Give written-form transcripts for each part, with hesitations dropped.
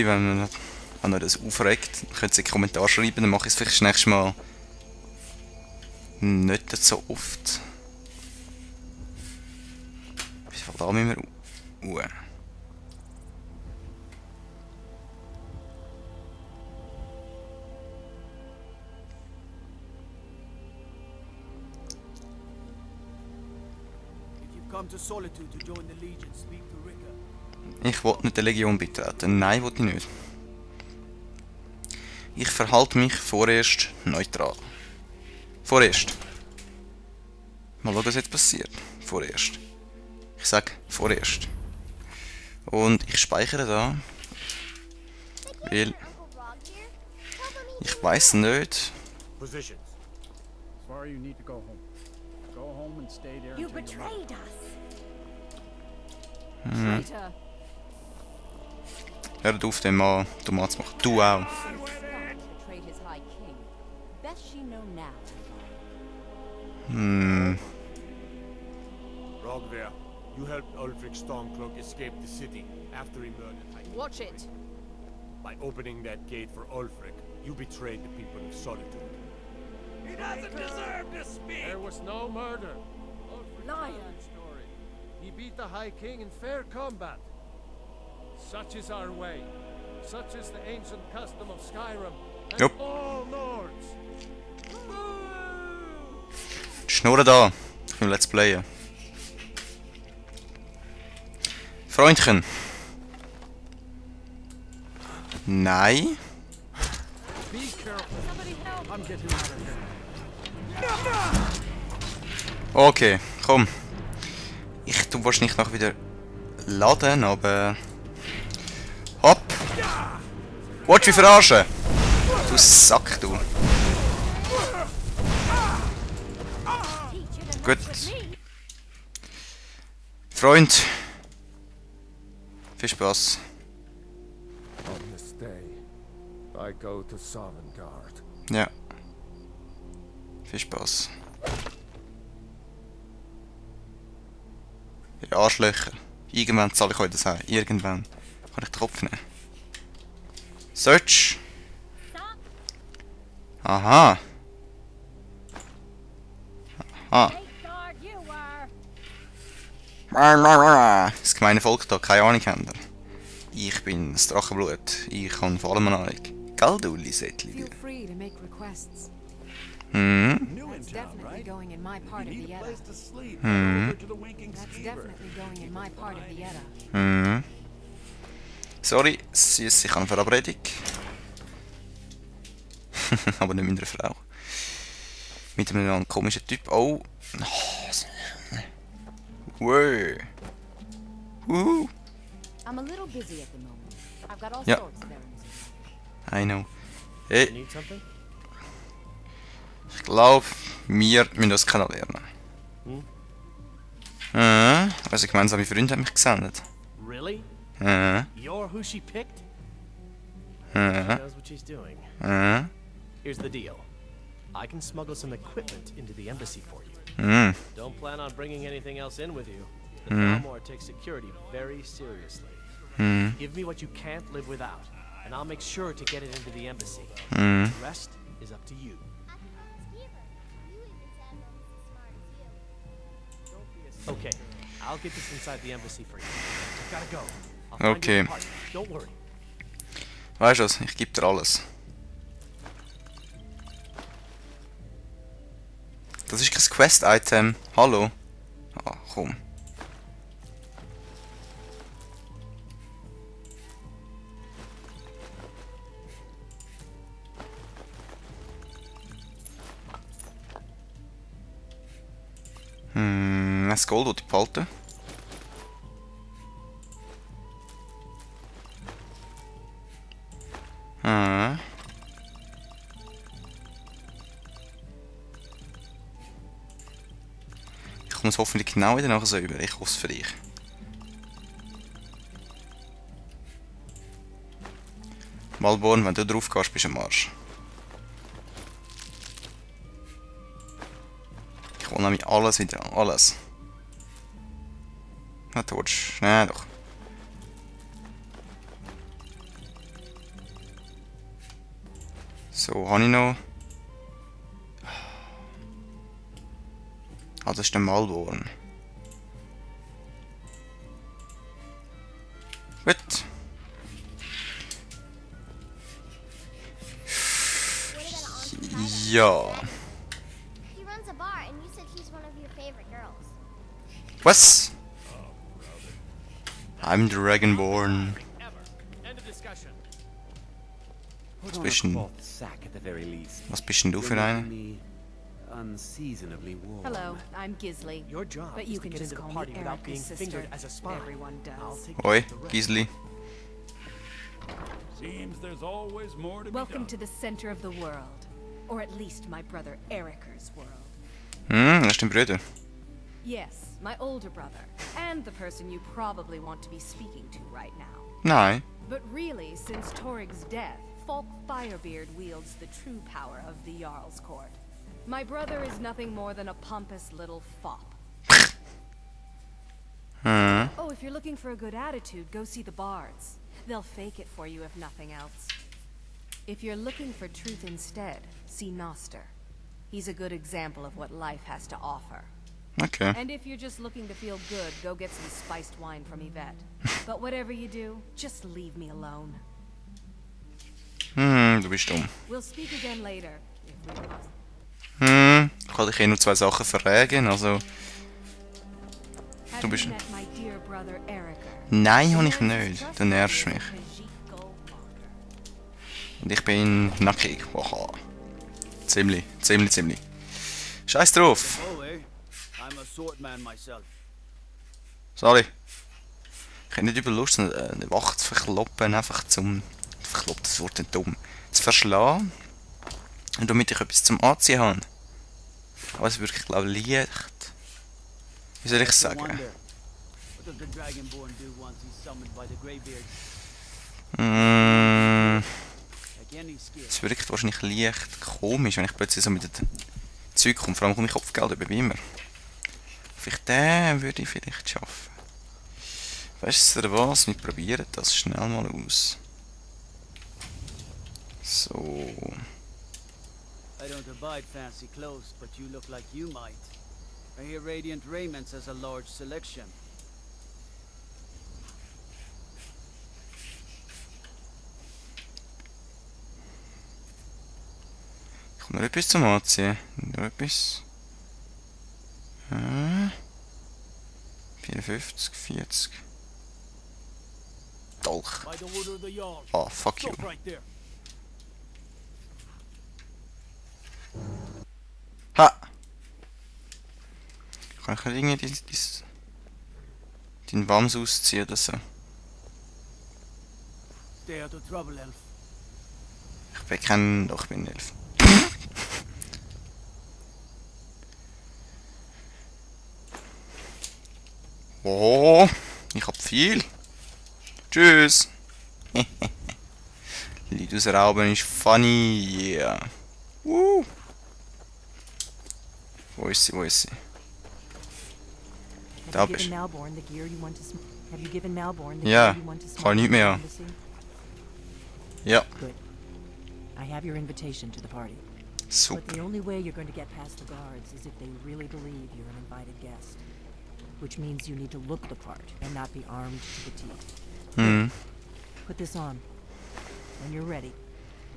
sorry, wenn euch das aufregt. Könnt ihr in den Kommentaren schreiben, dann mache ich es vielleicht das nächste Mal nicht so oft. Wie viel da müssen wir Ich will nicht der Legion beitreten. Nein, will ich nicht. Ich verhalte mich vorerst neutral. Vorerst. Mal schauen, was jetzt passiert. Vorerst. Ich sage vorerst. Und ich speichere da. Weil ich weiß nicht. Hört auf, den Mann dumm zu machen. Du auch. Rogver, you helped Ulfric Stormcloak escape the city after he murdered High. Watch it. By opening that gate for Ulfric, you betrayed the people of Solitude. He doesn't deserve to speak! There was no murder. Liar. Story. He beat the High King in fair combat. Such is our way. Such is the ancient custom of Skyrim and Yep. all Lords. Die Schnurren da. Ich will Let's Playen. Freundchen. Nein. Be careful. Somebody help. I'm getting out of here. Okay, komm. Ich tu wahrscheinlich noch wieder laden, aber... Hopp! Willst du mich verarschen? Du Sack, du. Gut. Freund. Viel Spaß. On this day, I go to Sovngarde. Ja. Viel Spaß. Ihr Arschlöcher. Irgendwann zahle ich euch das heim. Irgendwann. Kann ich den Kopf nehmen. Search. Aha. Aha. Das gemeine Volk da, keine Ahnung haben. Ich bin das Drachenblut. Ich habe vor allem eine Ahnung. Gell, du Lisettli? Feel free to make requests. Hm. That's definitely going in my part of the Edda. That's definitely going in my part of the Edda. Hm. Sorry, süß, ich habe eine Verabredung. Aber nicht mit einer Frau. Mit einem komischen Typ. Oh. Wow. I'm a little busy at the moment. I've got all Yeah. sorts of errands. I know. Hey, Need something? ich glaube, wir müssen das kennenlernen. Also gemeinsame Freunde haben mich gesendet. Really? Äh, You're who she picked? She knows what she's doing. Here's the deal. I can smuggle some equipment into the embassy for you. Don't plan on bringing anything else in with you. The Balmor takes security very seriously. Give me what you can't live without, and I'll make sure to get it into the embassy. The rest is up to you. Okay, I'll get this inside the embassy for you. I gotta go. I'll find Okay. you a partner. Don't worry. Weißt du was? Ich gebe dir alles. Das ist kein Quest-Item. Hallo? Ah, komm. Das Gold, das ich behalte. Ich komme es hoffentlich genau wieder nachher so über. Ich hoffe es für dich. Malborn, wenn du drauf gehst, bist du am Arsch. Ich will nämlich alles wieder. Alles. Na, du willst. Nein, doch. So, habe ich noch... Ah, das ist der Malborn. Gut. Ja. He runs a bar, and you said he's one of your favorite girls. Was? I'm Dragonborn. End of discussion. Was bist denn, was bist denn du für eine? Hello, I'm Gisli. Your job But is you to can get just into the call party me without being Erica's fingered sister. as a spy. Everyone I'll does. take Oi, the rest. Gisli. Seems there's always more to be Welcome done. to the center of the world. Or at least my brother Erica's world. Das ist dein Bruder. Yes, my older brother. And the person you probably want to be speaking to right now. Nein. But really, since Torig's death, Falk Firebeard wields the true power of the Jarl's Court. My brother is nothing more than a pompous little fop. Oh, if you're looking for a good attitude, go see the bards. They'll fake it for you if nothing else. If you're looking for truth instead, see Noster. He's a good example of what life has to offer. Okay. And if you're just looking to feel good, go get some spiced wine from Yvette. But whatever you do, just leave me alone. Du bist dumm. We'll speak again later, if we must. Ich kann dich nur 2 Sachen fragen, also... Have Du bist- you met my dear brother Erica? Nein, habe ich nicht. Du nervst mich. Und ich bin nackig. Wow. Ziemlich. Scheiß drauf. Oh, eh? I'm a swordman myself. Sorry. Ich hätte nicht über Lust, eine Wache zu verkloppen, einfach zum... Verkloppt, das Wort ist dumm. Zu verschlagen. Und damit ich etwas zum Anziehen habe. Aber es ist wirklich, glaube ich, leicht. Wie soll ich sagen? Wonder. What does the Dragonborn do once he's summoned by the Greybeards? Like any skill. Es wirkt wahrscheinlich leicht komisch, wenn ich plötzlich so mit dem Zeug komme. Vor allem komme ich Kopfgeld über, wie immer. Vielleicht den würde ich vielleicht schaffen. Weißt du was? Wir probieren das schnell mal aus. So. I don't abide fancy clothes, but you look like you might. I hear Radiant Raiments has a large selection. Ich komme noch etwas zum Anziehen. Noch etwas. 54, 40. Dolch. By the order of the Jarl. Ah, fuck you. Stop right there. Ha! Kann ich irgendwie deinen Wams ausziehen oder so? Stay out of trouble, Elf. Ich bin kein... Doch, ich bin 11. Oh, ich hab viel. Tschüss. Lied aus Rauben ist funny, yeah. Woo. Wo ist sie, wo ist sie? Da Have you bist given du. Malborn the gear you want to sm- Have you given Malborn the Ja, gear you want to kann nicht mehr. Embassy? Ja, Good. I have your invitation to the party. But super. the only way you're going to get past the guards is if they really believe you're an invited guest. Which means you need to look the part and not be armed to the teeth. Put this on. When you're ready,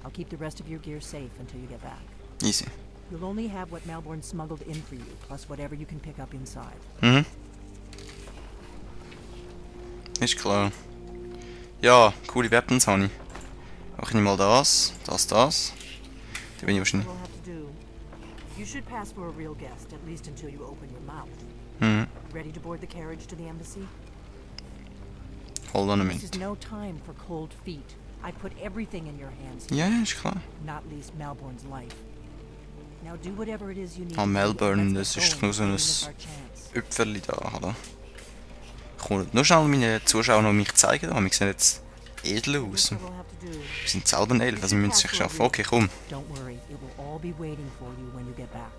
I'll keep the rest of your gear safe until you get back. Easy. You'll only have what Malborn smuggled in for you, plus whatever you can pick up inside. Ist klar. Ja, coole Weapons habe ich. Mach ich nicht mal das. Die bin ich wahrscheinlich... We'll have to do. You should pass for a real guest, at least until you open your mouth. Ready to board the carriage to the embassy? Hold on a This minute. is no time for cold feet. I put everything in your hands here, Ja, ist klar. not least Malborn's life. Now do whatever it is you need Ah, to do, Malborn, and das let's ist get nur so going. ein Don't miss our chance. Öpferli da, oder? Ich kann nur schnell meine Zuschauer noch mich zeigen. Da. Wir sehen jetzt edel aus. Here's what we'll have to do. Wir sind selber ein Elf, also wir müssen es sich schaffen. Okay, komm. Don't worry, it will all be waiting for you when you get back.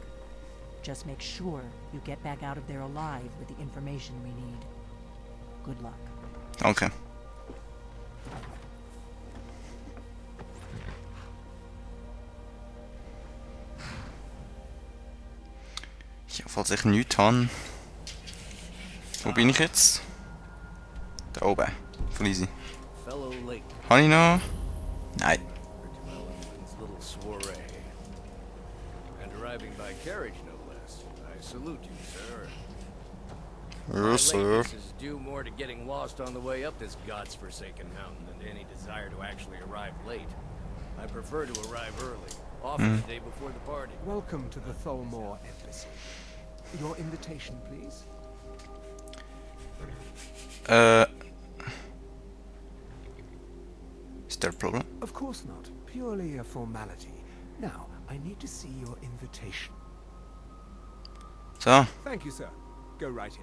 Just make sure you get back out of there alive with the information we need. Good luck. Danke. Falls ich nichts habe. Wo bin ich jetzt? Da oben. Voll easy. Fellow Lake. Habe ich noch? Nein. Ellenwin's little soiree. And arriving by carriage, no less. I salute you, sir. Yes, sir. This is due more to getting lost on the way up this god's-forsaken mountain than to any desire to actually arrive late. I prefer to arrive early, often the day before the party. Welcome to the Tholmor Embassy. Your invitation, please. Is there a problem? Of course not. Purely a formality. Now, I need to see your invitation. So. Thank you, sir. Go right in.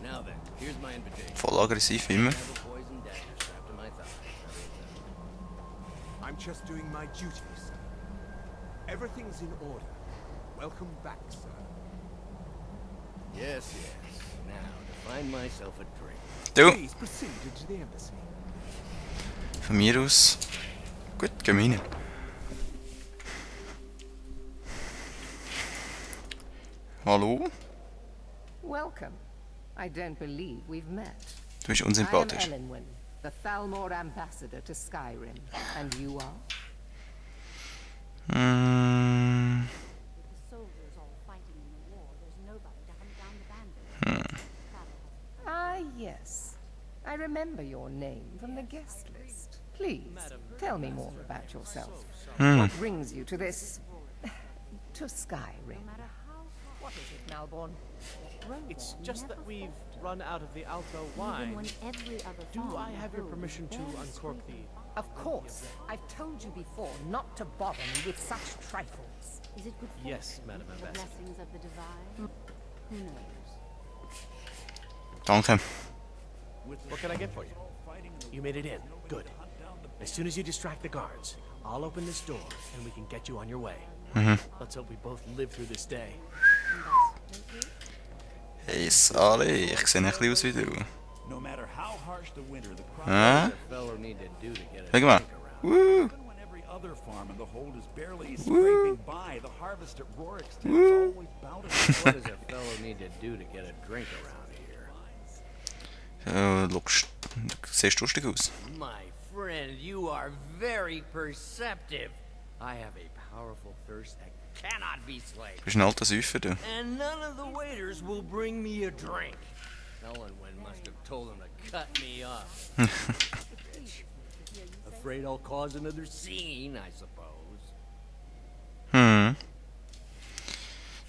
Now then, here's my invitation. Voll aggressiv immer. I have a poison dagger strapped to my thigh. I'm just doing my duty, sir. Everything's in order. Welcome back, sir. Yes, yes. Now, to find myself a drink. Du. Please proceed into the embassy. Von mir aus. Gut, gehen wir rein. Hallo? Welcome. I don't believe we've met. Du bist I am unsympathisch. Elenwen, the Thalmor ambassador to Skyrim. And you are? Ah, yes. I remember your name from the guest list. Please, tell me more about yourself. What brings you to this... to Skyrim? What is it, Malborn? It's just that we've run out of the Alto wine. Do I have your permission to uncork the... Of course. I've told you before not to bother me with such trifles. Is it good for Yes, Madam the Ambassador. blessings of the divine? Who knows? Danke. What can I get for you? You made it in. Good. As soon as you distract the guards, I'll open this door and we can get you on your way. Let's hope we both live through this day. Hey Sally, ich sehe ein bisschen aus wie du. No matter how harsh the winter, the crop Hä? Fellow need to do to get a Schau mal. drink around. Woo! even when every other farm in the hold is barely scraping by, the harvest at Rorikstead is always bountiful. What does a fellow need to do to get a drink around here? Du siehst lustig aus. My friend, you are very perceptive. I have a powerful thirst that cannot be slaked. Du bist ein alter Säufer, du. And none of the waiters will bring me a drink. Elenwen must have told him to cut me off. Bitch. Afraid I'll cause another scene, I suppose.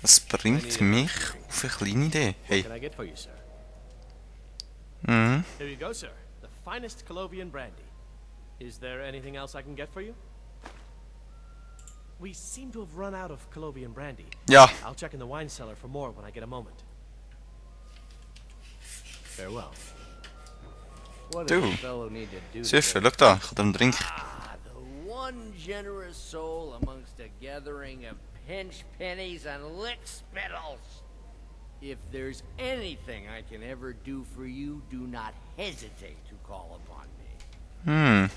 Das bringt mich auf eine kleine Idee. Hey. What can I get for you, sir? Here you go, sir. The finest Colovian brandy. Is there anything else I can get for you? We seem to have run out of Colovian brandy. Ja. I'll check in the wine cellar for more when I get a moment. Farewell. What does Du. a fellow need to do to Säufer, get- schau da, ich habe dir einen Drink. Ah, the one generous soul amongst a gathering of pinch pennies and lick spittles. If there's anything I can ever do for you, do not hesitate to call upon me.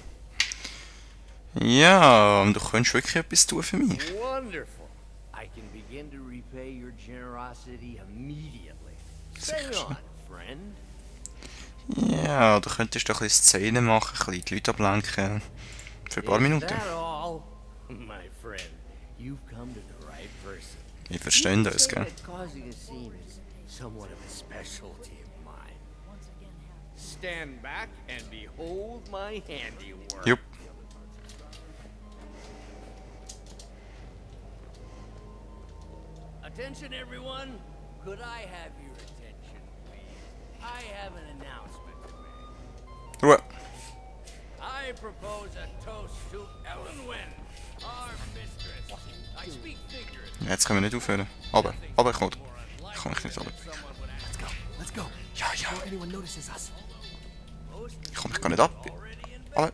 Ja, du könntest wirklich etwas tun für mich. Wonderful. I can begin to repay your generosity immediately. Say on, friend. Ja, du könntest doch ein bisschen Szenen machen, ein bisschen die Leute ablenken. Für ein paar Is Minuten. that all? My friend, you've come to the right person. Wir verstehen You uns, say gell? that causing a scene is somewhat of a specialty of mine. Stand back and behold my handiwork. Jupp. Attention, everyone. Could I have your attention, please? I have an announcement to make. Ruhe. I propose a toast to Elenwen, our mistress. I speak figuratively. Ja, jetzt können wir nicht aufhören. Aber ich komme. Ich komme nicht runter. Let's go. Ja, ja. Before anyone notices us. Ich komme gar nicht ab. Aber.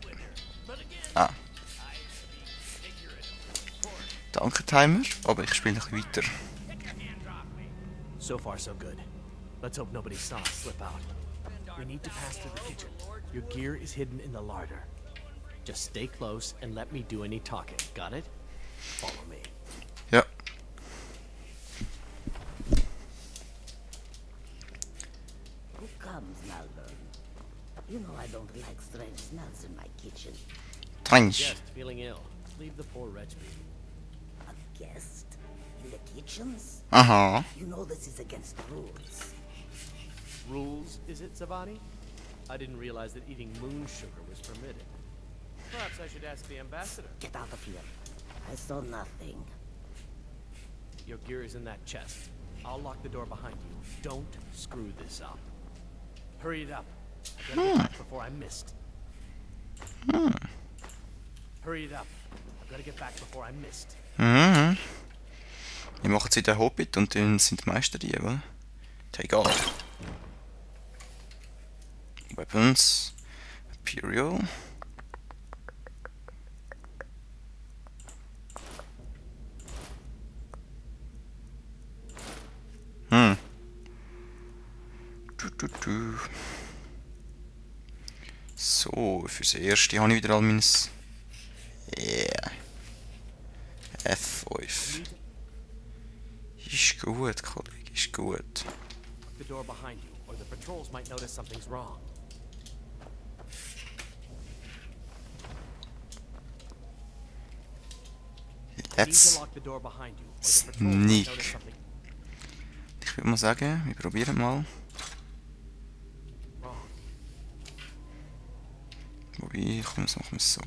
Ah. Danke, Timer. Aber ich spiele noch weiter. So far, so good. Let's hope nobody saw us slip out. We need to pass through the kitchen. Your gear is hidden in the larder. Just stay close and let me do any talking. Got it? Follow me. Ja. comes, Malvern. You know I don't like strange smells in my kitchen. Strange. Guest feeling ill. Leave the poor wretch be. A guest? In the kitchens? Uh-huh. You know this is against the rules. Rules, is it, Zavani? I didn't realize that eating moon sugar was permitted. Perhaps I should ask the ambassador. Get out of here. I saw nothing. Your gear is in that chest. I'll lock the door behind you. Don't screw this up. Hurry it up. I gotta get back before I'm missed. Hurry it up. I've gotta get back before I'm missed. Mhm. Wir machen jetzt den Hobbit und dann sind die Meister die, oder? Egal. Weapons. Imperial. So, fürs Erste habe ich wieder all meines... Yeah. F5. Ist gut, Kollege, ist gut. The door behind you, or the patrols might notice something's wrong. Let's sneak. Ich würde mal sagen, wir probieren mal. Wobei, komm, jetzt machen wir es so.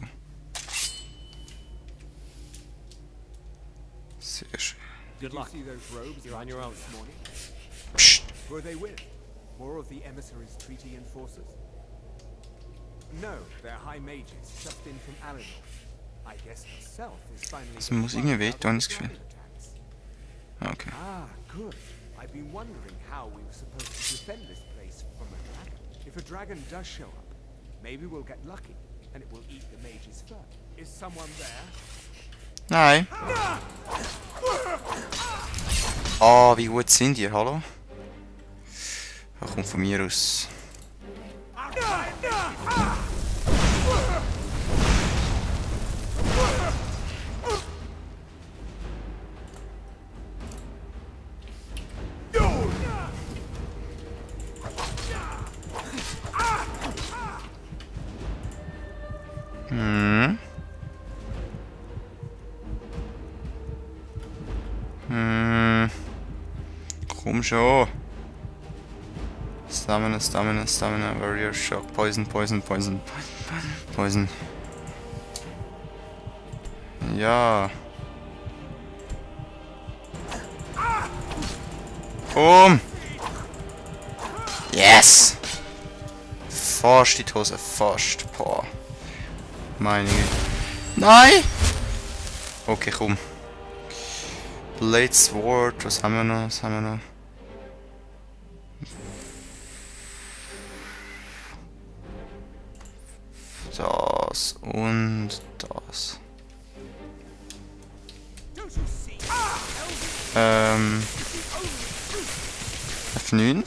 Sehr schön. Did you see those robes you're on your own this morning? Psst. Who are they with? More of the emissaries' treaty enforcers? No, they're high mages, just in from Alinor. I guess herself is finally. Das muss irgendwie wehtun, das Gefühl. Okay. Ah, good. I've been wondering how we were supposed to defend this place from a dragon. If a dragon does show up, maybe we'll get lucky, and it will eat the mages first. Is someone there? Nein. Ah, wie gut sind die, hallo? Das kommt von mir aus. Komm schon. Stamina, Stamina, Stamina, Warrior, Shock, Poison, Poison, Poison, Poison. Ja. Komm! Yes! Fast die Hose, fast. Boah. Meine Güte. Nein! Okay, komm. Blade Sword, was haben wir noch? Was haben wir noch? Das und das. F9.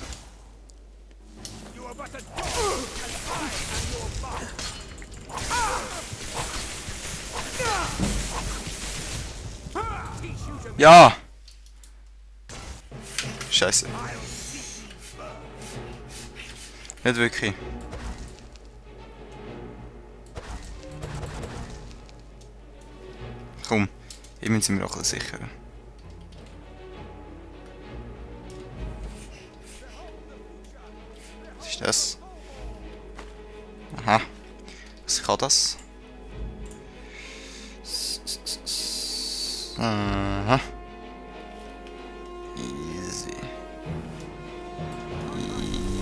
Ja! Scheiße. Nicht wirklich. Komm, eben sind wir auch ein bisschen sicherer. Was ist das? Aha. Was kann das? Aha. Easy.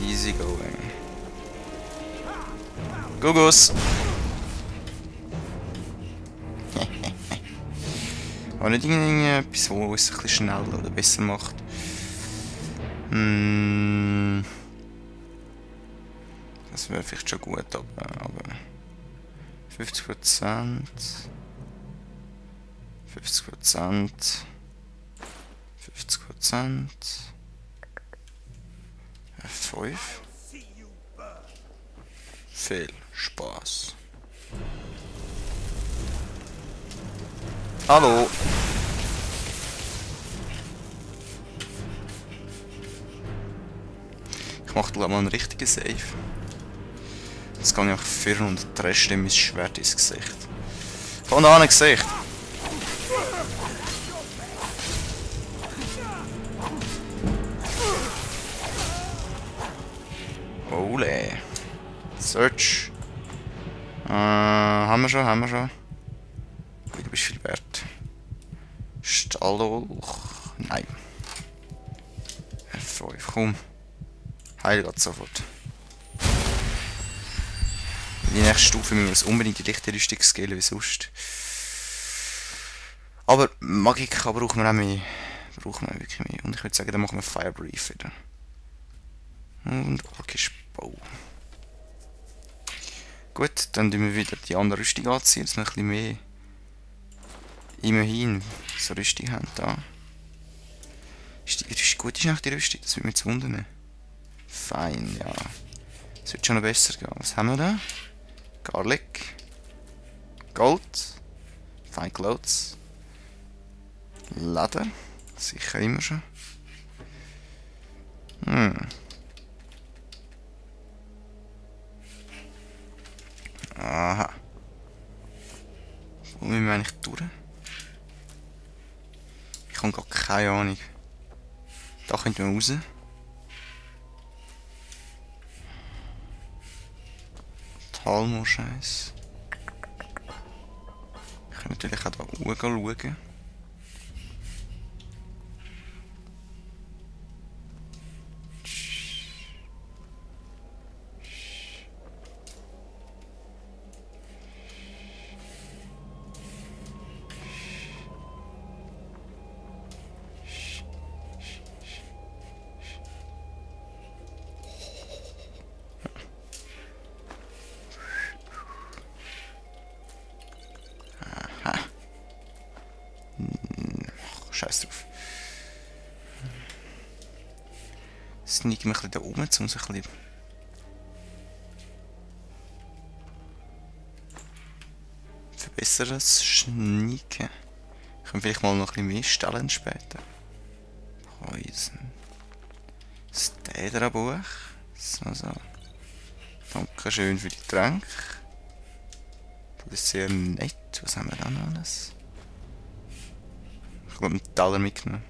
Easy going. Gugus! Aber nicht irgendetwas, wo es ein bisschen schneller oder besser macht. Das wäre vielleicht schon gut, aber 50%. 50%. 50%. F5. Viel Spaß. Hallo. Ich Ich mache mal einen richtigen Save. Jetzt gehe ich einfach für und dresche ihm mein Schwert ins Gesicht. Von da an Gesicht! Ole! Search! Haben wir schon. Ui, du bist viel wert. Stallolch. Nein. F5, komm. Heil geht sofort. Die nächste Stufe müssen wir uns unbedingt die leichte Rüstung skillen wie sonst. Aber Magika brauchen wir auch mehr. Brauchen wir wirklich mehr. Und ich würde sagen, dann machen wir Fire Brief wieder. Und Orkisch Bau. Gut, dann tun wir wieder die andere Rüstung anziehen, dass wir ein bisschen mehr immerhin so Rüstung haben da. Ist die Rüstung gut? Ist eigentlich die Rüstung? Das würde mich zu wundern. Fein, ja. Das wird schon noch besser gehen. Was haben wir da? Garlic. Gold. Fine Clothes. Leder. Sicher immer schon. Aha. Wo müssen wir eigentlich durch? Ich habe gar keine Ahnung. Da könnten wir raus. Talmo-Scheiß. Ich kann natürlich auch da oben schauen. Scheiß drauf. Sneaken wir ein bisschen da oben, um uns ein bisschen verbessern. Sneaken. Können vielleicht mal noch ein bisschen mehr stellen später. Poison. Städterbuch. So. Dankeschön für die Tränke. Das ist sehr nett. Was haben wir da noch alles? Ich habe einen Taler mitgenommen.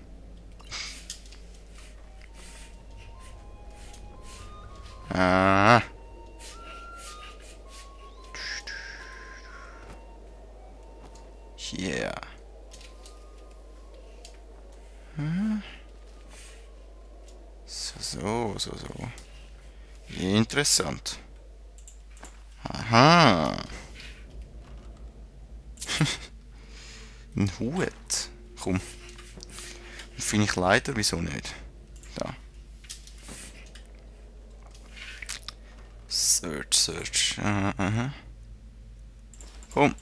Ah. Yeah. So. Interessant. Aha. Ein Hut. Komm. Finde ich leider, wieso nicht? Da. Search. Aha. Komm.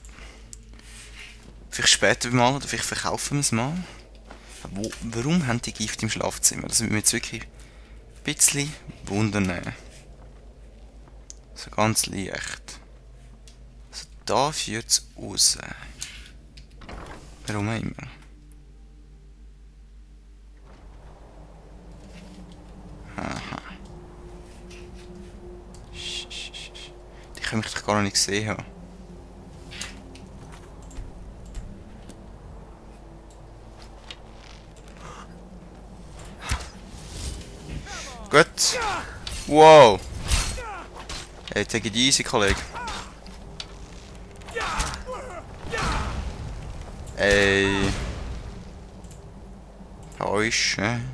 Vielleicht später mal, oder vielleicht verkaufen wir es mal. Warum haben die Gift im Schlafzimmer? Das würde mich jetzt wirklich ein bisschen wundern. So ganz leicht. Also da führt es raus. Warum immer? Aha. Die können mich doch gar nicht gesehen haben. Gut. Wow. Hey, take it easy, Kollege. Ey. Potion.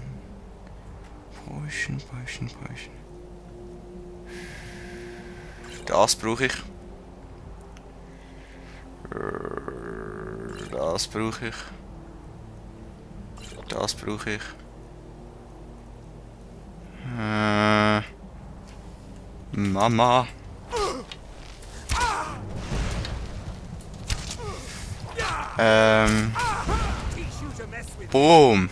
Das brauche ich. Das brauche ich. Das brauche ich. Mama. Boom.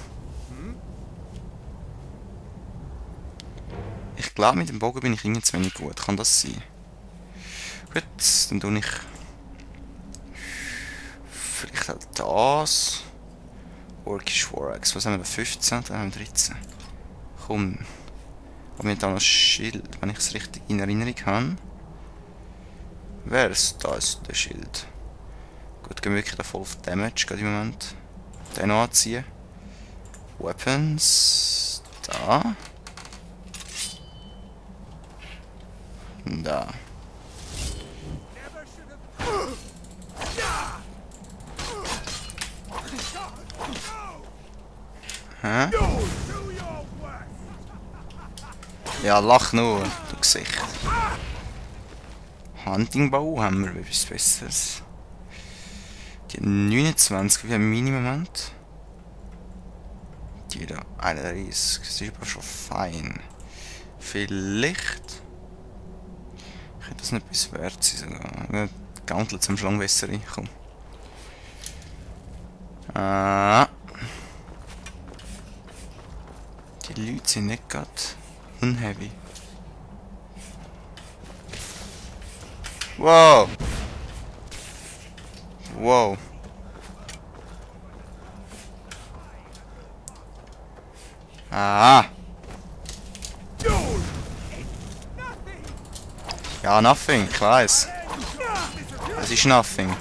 Ich glaube, mit dem Bogen bin ich irgendwie zu wenig gut. Kann das sein? Gut, dann tue ich vielleicht auch das. Orkish Forax. Was haben wir? 15? Dann haben wir 13. Komm. Aber wir haben da noch ein Schild, wenn ich es richtig in Erinnerung habe. Wer ist das, der Schild? Gut, gehen wir wirklich da voll auf Damage gerade im Moment. Den noch anziehen. Weapons. Da. Da. Hä? Ja, lach nur, du Gesicht. Huntingbau haben wir etwas Besseres. Die 29, wie haben wir im Moment? Die da 31, das ist aber schon fein. Vielleicht könnte das nicht etwas wert sein sogar. Gauntlet zum Schlangenwässer reinkommen. Die Leute sind nicht gerade unheavy. Wow! Wow! Ah! Ja, nothing, ich weiß. Das ist nothing.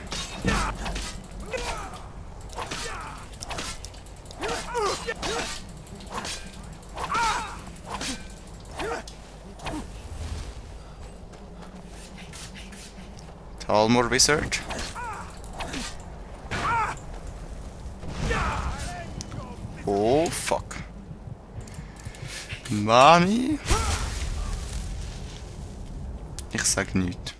Talmor Wizard. Oh fuck. Mami. Ich sag nichts.